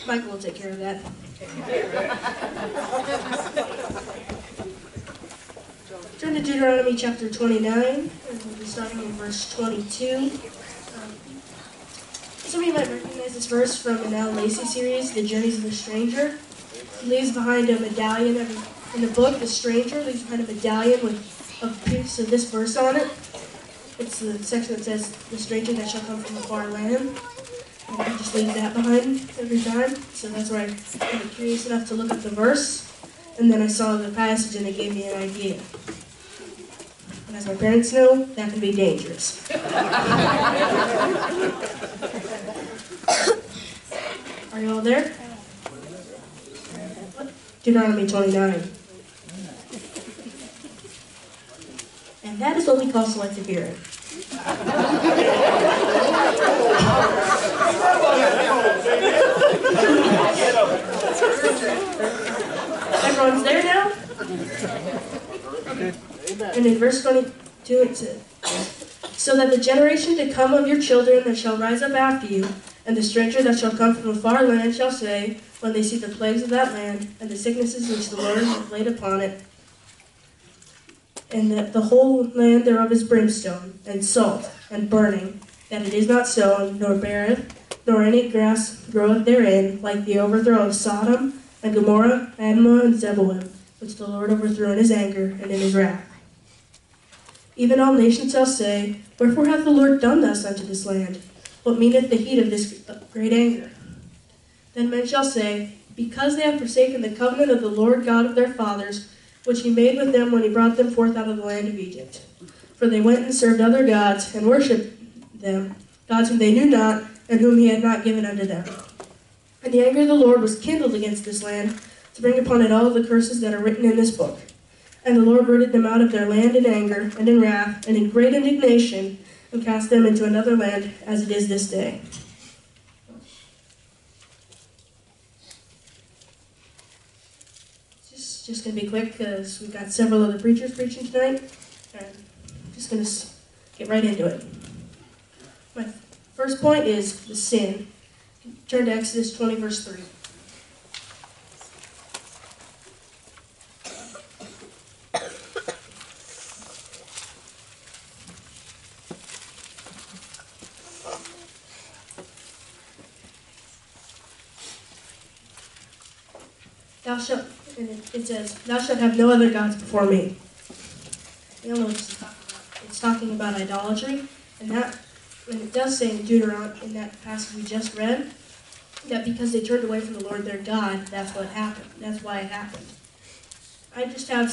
Michael will take care of that. Turn to Deuteronomy chapter 29, and we'll be starting in verse 22. Some of you might recognize this verse from the Al Lacey series, The Journeys of the Stranger. He leaves behind a medallion in the book. The stranger leaves behind a medallion with a piece of this verse on it. It's the section that says, "The stranger that shall come from a far land." And I just leave that behind every time. So that's where I got curious enough to look up the verse. And then I saw the passage and it gave me an idea. And as my parents know, that can be dangerous. Are you all there? Deuteronomy 29. And that is what we call selective hearing. Everyone's there now? And in verse 22 it says, "So that the generation to come of your children that shall rise up after you, and the stranger that shall come from a far land shall say, when they see the plagues of that land, and the sicknesses which the Lord hath laid upon it, and that the whole land thereof is brimstone, and salt, and burning, that it is not sown, nor beareth, nor any grass groweth therein, like the overthrow of Sodom, and Gomorrah, Admah, and Zeboim, which the Lord overthrew in his anger and in his wrath. Even all nations shall say, wherefore hath the Lord done thus unto this land? What meaneth the heat of this great anger? Then men shall say, because they have forsaken the covenant of the Lord God of their fathers, which he made with them when he brought them forth out of the land of Egypt. For they went and served other gods, and worshipped them, gods whom they knew not, and whom he had not given unto them. And the anger of the Lord was kindled against this land, to bring upon it all of the curses that are written in this book. And the Lord rooted them out of their land in anger, and in wrath, and in great indignation, and cast them into another land, as it is this day." Just going to be quick, because we've got several other preachers preaching tonight. And I'm just going to get right into it. My first point is the sin. Turn to Exodus 20, verse 3. Thou shalt, and it says, "Thou shalt have no other gods before me." You know what it's talking about? It's talking about idolatry, and it does say in Deuteronomy, in that passage we just read, that because they turned away from the Lord their God, that's what happened. That's why it happened. I just have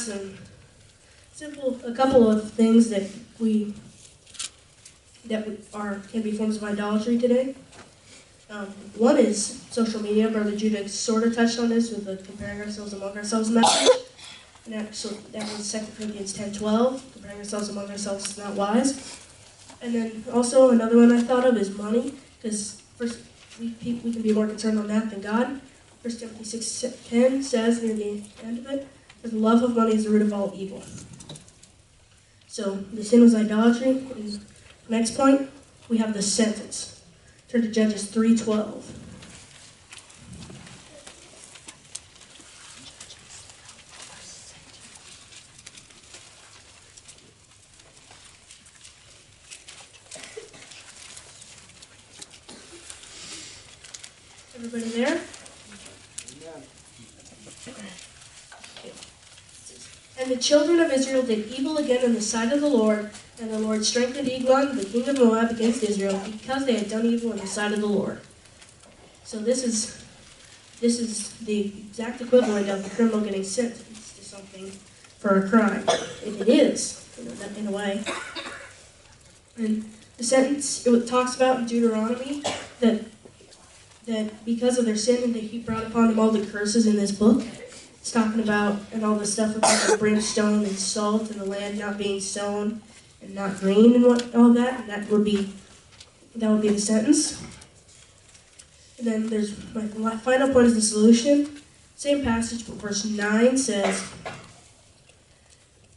a couple of things that can be forms of idolatry today. One is social media. Brother Judah sort of touched on this with the comparing ourselves among ourselves message. And that was 2 Corinthians 10:12. Comparing ourselves among ourselves is not wise. And then also another one I thought of is money, because first we can be more concerned on that than God. 1 Timothy 6:10 says near the end of it, that the love of money is the root of all evil. So the sin was idolatry. And next point, we have the sentence. Turn to Judges 3:12. Everybody there? "And the children of Israel did evil again in the sight of the Lord, and the Lord strengthened Eglon, the king of Moab, against Israel, because they had done evil in the sight of the Lord." So this is the exact equivalent of the criminal getting sentenced to something for a crime. If it is, in a way. And the sentence, it talks about in Deuteronomy that because of their sin, and he brought upon them all the curses in this book. It's talking about, and all the stuff about the brimstone and salt and the land not being sown and not green and all that. And that would be the sentence. And then there's my final point is the solution. Same passage, but verse 9 says,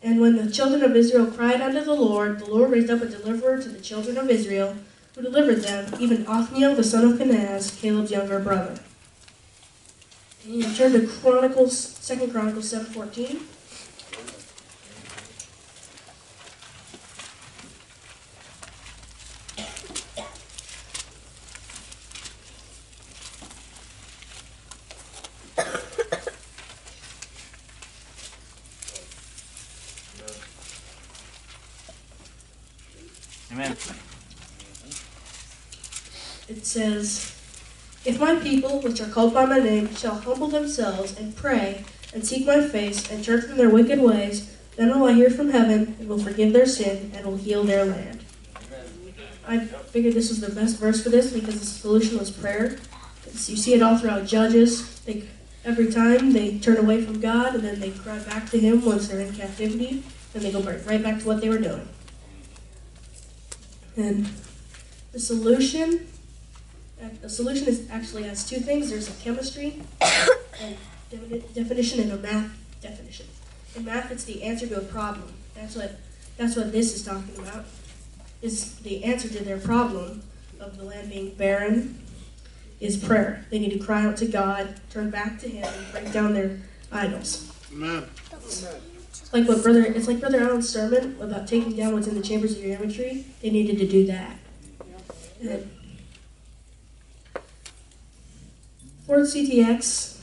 "And when the children of Israel cried unto the Lord raised up a deliverer to the children of Israel, who delivered them, even Othniel the son of Kenaz, Caleb's younger brother." And turn to Chronicles, 2 Chronicles 7:14. Amen. It says, "If my people, which are called by my name, shall humble themselves and pray and seek my face and turn from their wicked ways, then will I hear from heaven and will forgive their sin and will heal their land." I figured this was the best verse for this because the solution was prayer. You see it all throughout Judges. Every time they turn away from God and then they cry back to Him once they're in captivity, and they go right back to what they were doing. And the solution actually has two things. There's a chemistry and definition and a math definition. In math, it's the answer to a problem. That's what this is talking about. Is the answer to their problem of the land being barren is prayer. They need to cry out to God, turn back to Him, and break down their idols. Amen. It's like Brother Allen's sermon about taking down what's in the chambers of your inventory. They needed to do that. And for CTX,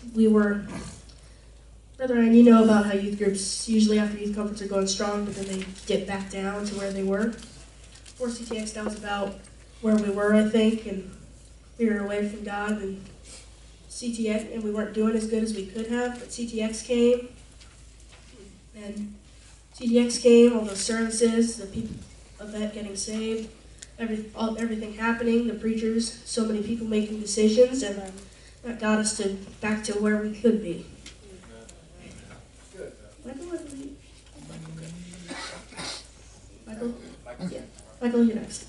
Brother Ryan, you know about how youth groups, usually after youth conference, are going strong, but then they dip back down to where they were. For CTX, that was about where we were, I think, and we were away from God, and CTX, and we weren't doing as good as we could have, but CTX came, all those services, the people of that getting saved, everything happening, the preachers, so many people making decisions, and that got us back to where we could be. Michael, I believe. Michael? Yeah. Michael, you're next.